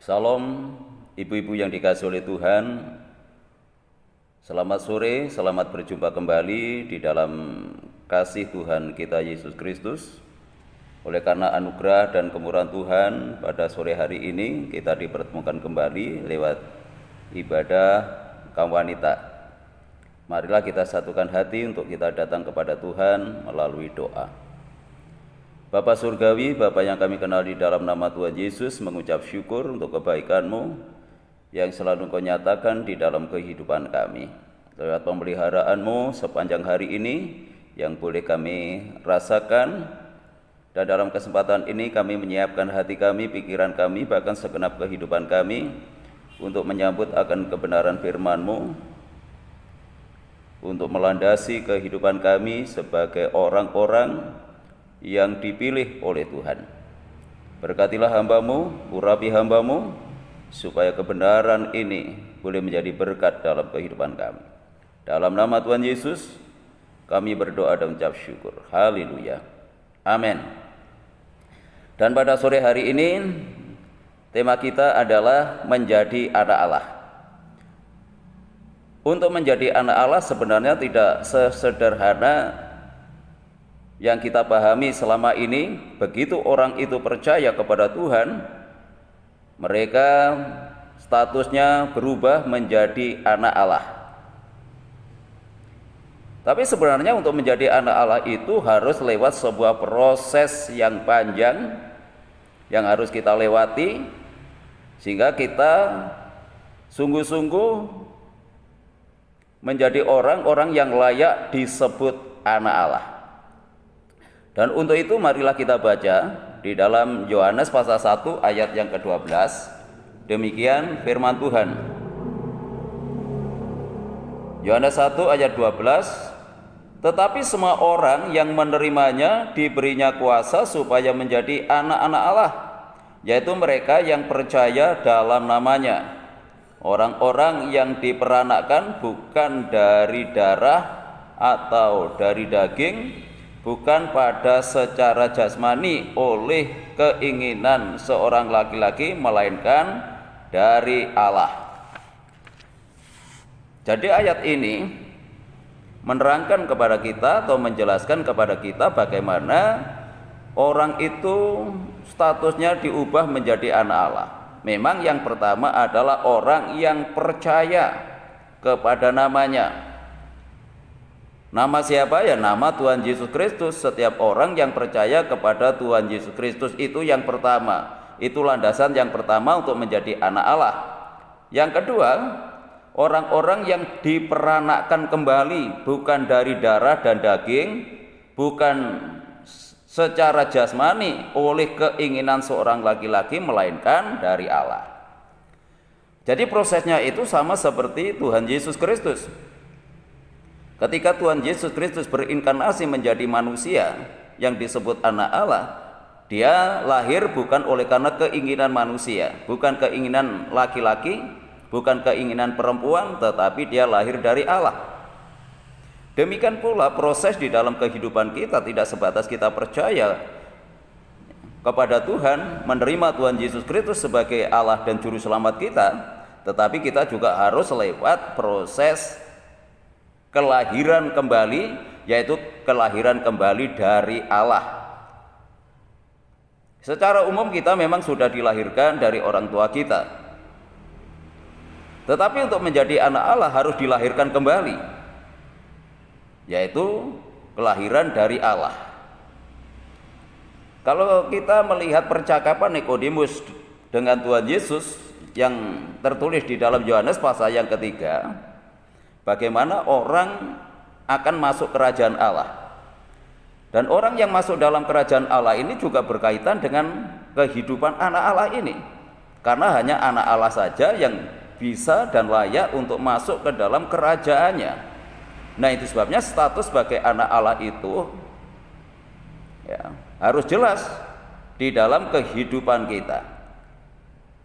Salam ibu-ibu yang dikasihi oleh Tuhan. Selamat sore, selamat berjumpa kembali di dalam kasih Tuhan kita Yesus Kristus. Oleh karena anugerah dan kemurahan Tuhan, pada sore hari ini kita dipertemukan kembali lewat ibadah kaum wanita. Marilah kita satukan hati untuk kita datang kepada Tuhan melalui doa. Bapa Surgawi, Bapa yang kami kenal di dalam nama Tuhan Yesus, mengucap syukur untuk kebaikan-Mu yang selalu Kau nyatakan di dalam kehidupan kami. Lewat pemeliharaan-Mu sepanjang hari ini yang boleh kami rasakan, dan dalam kesempatan ini kami menyiapkan hati kami, pikiran kami, bahkan segenap kehidupan kami untuk menyambut akan kebenaran firman-Mu, untuk melandasi kehidupan kami sebagai orang-orang yang dipilih oleh Tuhan. Berkatilah hamba-Mu, urapi hamba-Mu, supaya kebenaran ini boleh menjadi berkat dalam kehidupan kami. Dalam nama Tuhan Yesus, kami berdoa dan mengucap syukur. Haleluya. Amin. Dan pada sore hari ini, tema kita adalah menjadi anak Allah. Untuk menjadi anak Allah sebenarnya tidak sesederhana yang kita pahami selama ini. Begitu orang itu percaya kepada Tuhan, mereka statusnya berubah menjadi anak Allah. Tapi sebenarnya untuk menjadi anak Allah itu harus lewat sebuah proses yang panjang yang harus kita lewati, sehingga kita sungguh-sungguh menjadi orang-orang yang layak disebut anak Allah. Dan untuk itu marilah kita baca di dalam Yohanes pasal 1 ayat yang ke-12. Demikian firman Tuhan. Yohanes 1 ayat 12. Tetapi semua orang yang menerimanya diberinya kuasa supaya menjadi anak-anak Allah, yaitu mereka yang percaya dalam namanya. Orang-orang yang diperanakkan bukan dari darah atau dari daging, bukan pada secara jasmani oleh keinginan seorang laki-laki, melainkan dari Allah. Jadi ayat ini menerangkan kepada kita atau menjelaskan kepada kita bagaimana orang itu statusnya diubah menjadi anak Allah. Memang yang pertama adalah orang yang percaya kepada namanya. Nama siapa? Ya nama Tuhan Yesus Kristus. Setiap orang yang percaya kepada Tuhan Yesus Kristus itu yang pertama. Itu landasan yang pertama untuk menjadi anak Allah. Yang kedua, orang-orang yang diperanakkan kembali, bukan dari darah dan daging, bukan secara jasmani oleh keinginan seorang laki-laki, melainkan dari Allah. Jadi prosesnya itu sama seperti Tuhan Yesus Kristus. Ketika Tuhan Yesus Kristus berinkarnasi menjadi manusia yang disebut anak Allah, dia lahir bukan oleh karena keinginan manusia, bukan keinginan laki-laki, bukan keinginan perempuan, tetapi dia lahir dari Allah. Demikian pula proses di dalam kehidupan kita tidak sebatas kita percaya kepada Tuhan, menerima Tuhan Yesus Kristus sebagai Allah dan Juru Selamat kita, tetapi kita juga harus lewat proses kelahiran kembali, yaitu kelahiran kembali dari Allah. Secara umum kita memang sudah dilahirkan dari orang tua kita, tetapi untuk menjadi anak Allah harus dilahirkan kembali, yaitu kelahiran dari Allah. Kalau kita melihat percakapan Nikodemus dengan Tuhan Yesus yang tertulis di dalam Yohanes pasal yang ketiga, bagaimana orang akan masuk kerajaan Allah. Dan orang yang masuk dalam kerajaan Allah ini juga berkaitan dengan kehidupan anak Allah ini. Karena hanya anak Allah saja yang bisa dan layak untuk masuk ke dalam kerajaannya. Nah, itu sebabnya status sebagai anak Allah itu ya, harus jelas di dalam kehidupan kita.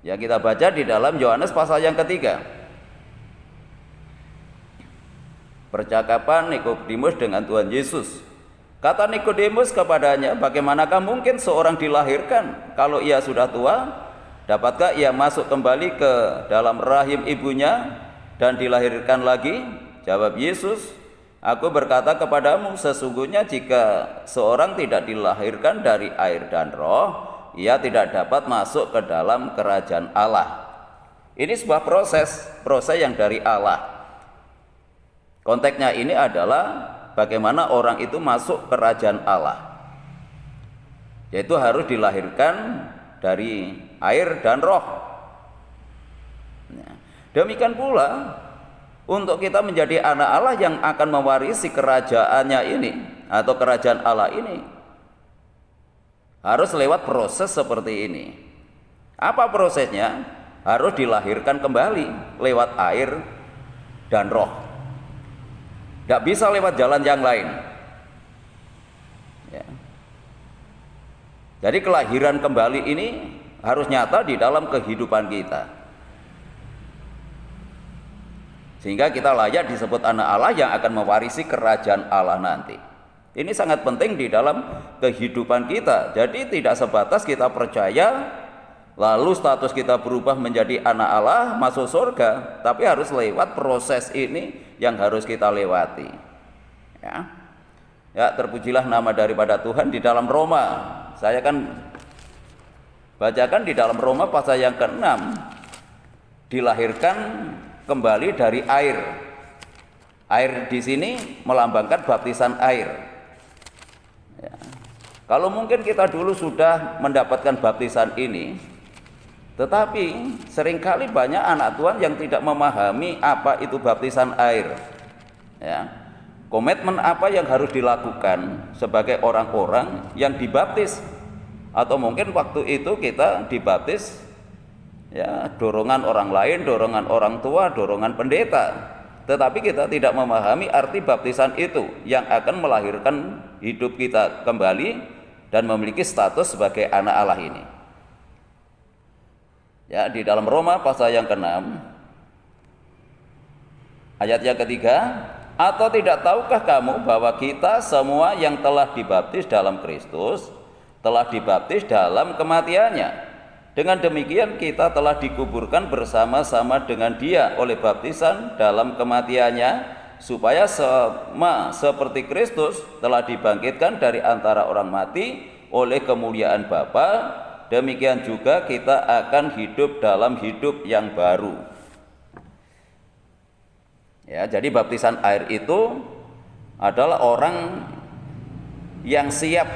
Ya, kita baca di dalam Yohanes pasal yang ketiga. Percakapan Nikodemus dengan Tuhan Yesus. Kata Nikodemus kepadanya, bagaimanakah mungkin seorang dilahirkan kalau ia sudah tua? Dapatkah ia masuk kembali ke dalam rahim ibunya dan dilahirkan lagi? Jawab Yesus, aku berkata kepadamu, sesungguhnya jika seorang tidak dilahirkan dari air dan roh, ia tidak dapat masuk ke dalam kerajaan Allah. Ini sebuah proses yang dari Allah. Konteksnya ini adalah bagaimana orang itu masuk kerajaan Allah, yaitu harus dilahirkan dari air dan roh. Demikian pula untuk kita menjadi anak Allah yang akan mewarisi kerajaannya ini atau kerajaan Allah ini, harus lewat proses seperti ini. Apa prosesnya? Harus dilahirkan kembali lewat air dan roh. Tidak bisa lewat jalan yang lain. Ya. Jadi kelahiran kembali ini harus nyata di dalam kehidupan kita, sehingga kita layak disebut anak Allah yang akan mewarisi kerajaan Allah nanti. Ini sangat penting di dalam kehidupan kita. Jadi tidak sebatas kita percaya lalu status kita berubah menjadi anak Allah masuk surga, tapi harus lewat proses ini yang harus kita lewati. Ya, terpujilah nama daripada Tuhan. Di dalam Roma, saya kan bacakan di dalam Roma pasal yang ke-6, dilahirkan kembali dari air. Air di sini melambangkan baptisan air. Ya. Kalau mungkin kita dulu sudah mendapatkan baptisan ini, tetapi seringkali banyak anak Tuhan yang tidak memahami apa itu baptisan air. Ya. Komitmen apa yang harus dilakukan sebagai orang-orang yang dibaptis, atau mungkin waktu itu kita dibaptis ya dorongan orang lain, dorongan orang tua, dorongan pendeta, tetapi kita tidak memahami arti baptisan itu yang akan melahirkan hidup kita kembali dan memiliki status sebagai anak Allah ini. Ya, di dalam Roma pasal yang ke-6 ayat yang ketiga, atau tidak tahukah kamu bahwa kita semua yang telah dibaptis dalam Kristus telah dibaptis dalam kematiannya? Dengan demikian kita telah dikuburkan bersama-sama dengan Dia oleh baptisan dalam kematiannya, supaya sama seperti Kristus telah dibangkitkan dari antara orang mati oleh kemuliaan Bapa, demikian juga kita akan hidup dalam hidup yang baru. Ya, jadi baptisan air itu adalah orang yang siap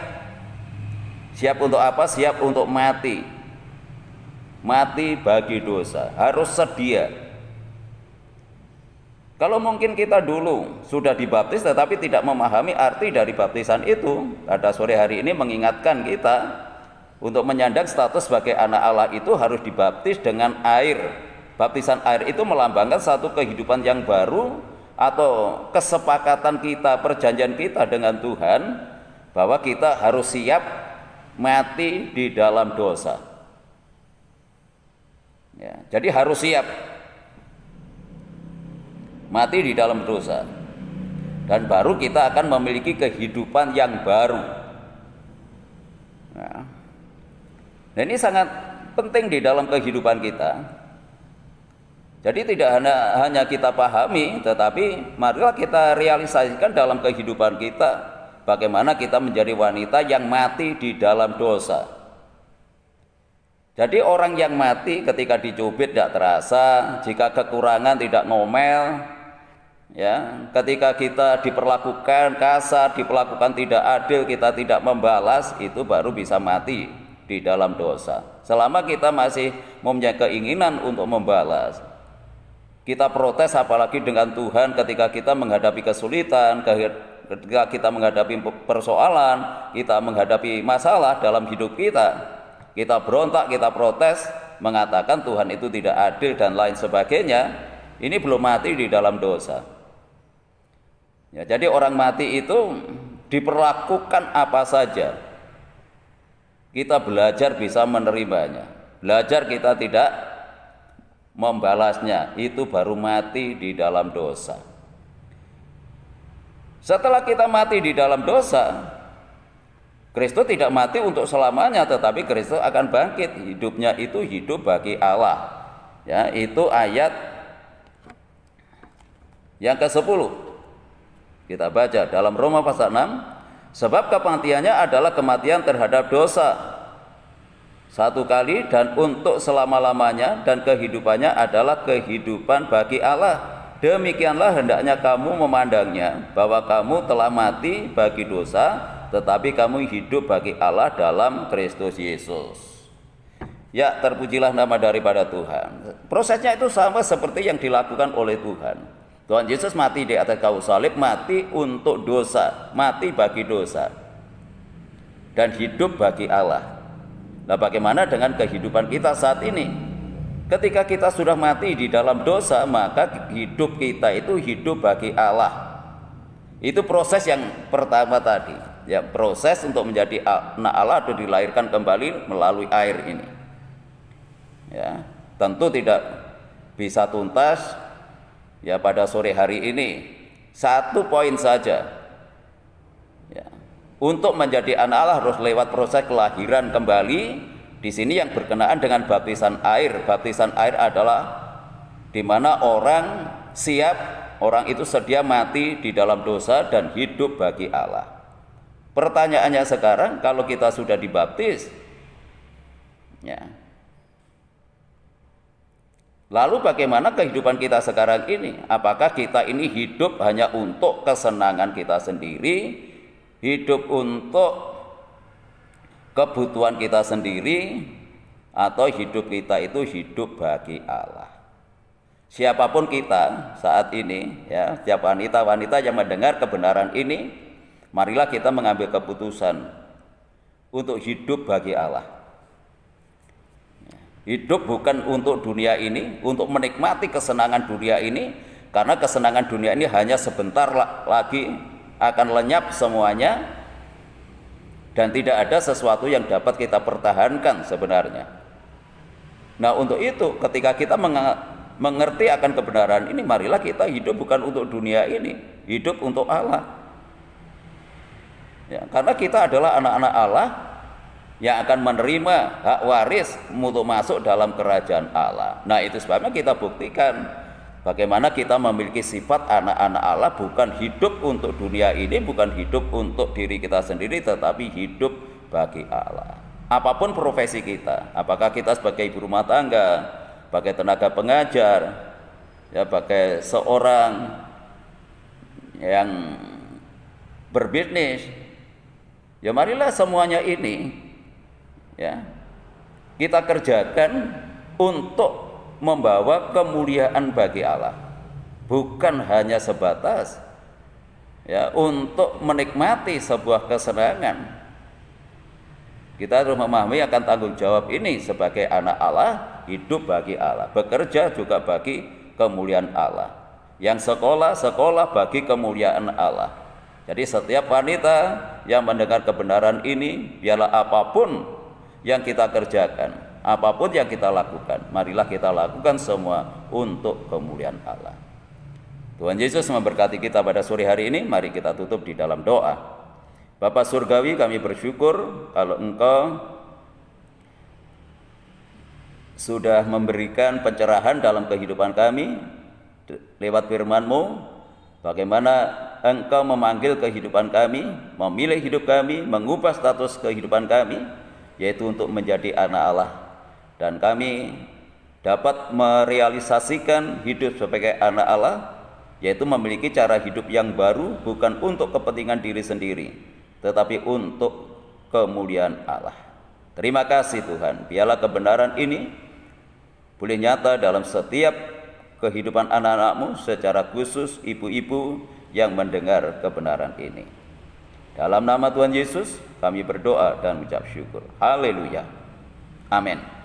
untuk apa? Siap untuk mati. Mati bagi dosa, harus sedia. Kalau mungkin kita dulu sudah dibaptis tetapi tidak memahami arti dari baptisan itu, pada sore hari ini mengingatkan kita untuk menyandang status sebagai anak Allah itu harus dibaptis dengan air. Baptisan air itu melambangkan satu kehidupan yang baru atau kesepakatan kita, perjanjian kita dengan Tuhan bahwa kita harus siap mati di dalam dosa. Ya, jadi harus siap mati di dalam dosa, dan baru kita akan memiliki kehidupan yang baru. Nah, dan ini sangat penting di dalam kehidupan kita. Jadi tidak hanya kita pahami, tetapi marilah kita realisasikan dalam kehidupan kita bagaimana kita menjadi wanita yang mati di dalam dosa. Jadi orang yang mati ketika dicubit tidak terasa, jika kekurangan tidak ngomel, ya, ketika kita diperlakukan kasar, diperlakukan tidak adil, kita tidak membalas, itu baru bisa mati di dalam dosa. Selama kita masih mempunyai keinginan untuk membalas, kita protes apalagi dengan Tuhan ketika kita menghadapi kesulitan, ketika kita menghadapi persoalan, kita menghadapi masalah dalam hidup kita, kita berontak, kita protes, mengatakan Tuhan itu tidak adil dan lain sebagainya. Ini belum mati di dalam dosa. Ya, jadi orang mati itu diperlakukan apa saja, kita belajar bisa menerimanya, belajar kita tidak membalasnya, itu baru mati di dalam dosa. Setelah kita mati di dalam dosa, Kristus tidak mati untuk selamanya, tetapi Kristus akan bangkit. Hidupnya itu hidup bagi Allah. Ya, itu ayat yang ke-10. Kita baca dalam Roma pasal 6, sebab kematiannya adalah kematian terhadap dosa satu kali dan untuk selama-lamanya, dan kehidupannya adalah kehidupan bagi Allah. Demikianlah hendaknya kamu memandangnya, bahwa kamu telah mati bagi dosa, tetapi kamu hidup bagi Allah dalam Kristus Yesus. Ya, terpujilah nama daripada Tuhan. Prosesnya itu sama seperti yang dilakukan oleh Tuhan. Tuhan Yesus mati di atas kayu salib, mati untuk dosa, mati bagi dosa, dan hidup bagi Allah. Nah, bagaimana dengan kehidupan kita saat ini? Ketika kita sudah mati di dalam dosa, maka hidup kita itu hidup bagi Allah. Itu proses yang pertama tadi, ya, proses untuk menjadi anak Allah atau dilahirkan kembali melalui air ini. Ya, tentu tidak bisa tuntas ya pada sore hari ini. Satu poin saja. Ya, untuk menjadi anak Allah harus lewat proses kelahiran kembali. Di sini yang berkenaan dengan baptisan air. Baptisan air adalah di mana orang siap, orang itu sedia mati di dalam dosa dan hidup bagi Allah. Pertanyaannya sekarang, kalau kita sudah dibaptis, ya, lalu bagaimana kehidupan kita sekarang ini? Apakah kita ini hidup hanya untuk kesenangan kita sendiri, hidup untuk kebutuhan kita sendiri, atau hidup kita itu hidup bagi Allah? Siapapun kita saat ini, ya, setiap wanita-wanita yang mendengar kebenaran ini, marilah kita mengambil keputusan untuk hidup bagi Allah. Hidup bukan untuk dunia ini, untuk menikmati kesenangan dunia ini, karena kesenangan dunia ini hanya sebentar lagi akan lenyap semuanya, dan tidak ada sesuatu yang dapat kita pertahankan sebenarnya. Nah, untuk itu ketika kita mengerti akan kebenaran ini, marilah kita hidup bukan untuk dunia ini, hidup untuk Allah. Ya, karena kita adalah anak-anak Allah yang akan menerima hak waris untuk masuk dalam kerajaan Allah. Nah, itu sebabnya kita buktikan bagaimana kita memiliki sifat anak-anak Allah, bukan hidup untuk dunia ini, bukan hidup untuk diri kita sendiri, tetapi hidup bagi Allah. Apapun profesi kita, apakah kita sebagai ibu rumah tangga, sebagai tenaga pengajar, ya, sebagai seorang yang berbisnis, ya, marilah semuanya ini, ya, kita kerjakan untuk membawa kemuliaan bagi Allah, bukan hanya sebatas, ya, untuk menikmati sebuah kesenangan. Kita harus memahami akan tanggung jawab ini sebagai anak Allah, hidup bagi Allah, bekerja juga bagi kemuliaan Allah. Yang sekolah bagi kemuliaan Allah. Jadi setiap wanita yang mendengar kebenaran ini, biarlah apapun yang kita kerjakan, apapun yang kita lakukan, marilah kita lakukan semua untuk kemuliaan Allah. Tuhan Yesus memberkati kita pada sore hari ini. Mari kita tutup di dalam doa. Bapa Surgawi, kami bersyukur kalau Engkau sudah memberikan pencerahan dalam kehidupan kami lewat firman-Mu, bagaimana Engkau memanggil kehidupan kami, memilih hidup kami, mengubah status kehidupan kami, yaitu untuk menjadi anak Allah. Dan kami dapat merealisasikan hidup sebagai anak Allah, yaitu memiliki cara hidup yang baru, bukan untuk kepentingan diri sendiri, tetapi untuk kemuliaan Allah. Terima kasih Tuhan, biarlah kebenaran ini boleh nyata dalam setiap kehidupan anak-anak-Mu, secara khusus ibu-ibu yang mendengar kebenaran ini. Dalam nama Tuhan Yesus kami berdoa dan mengucap syukur. Haleluya. Amin.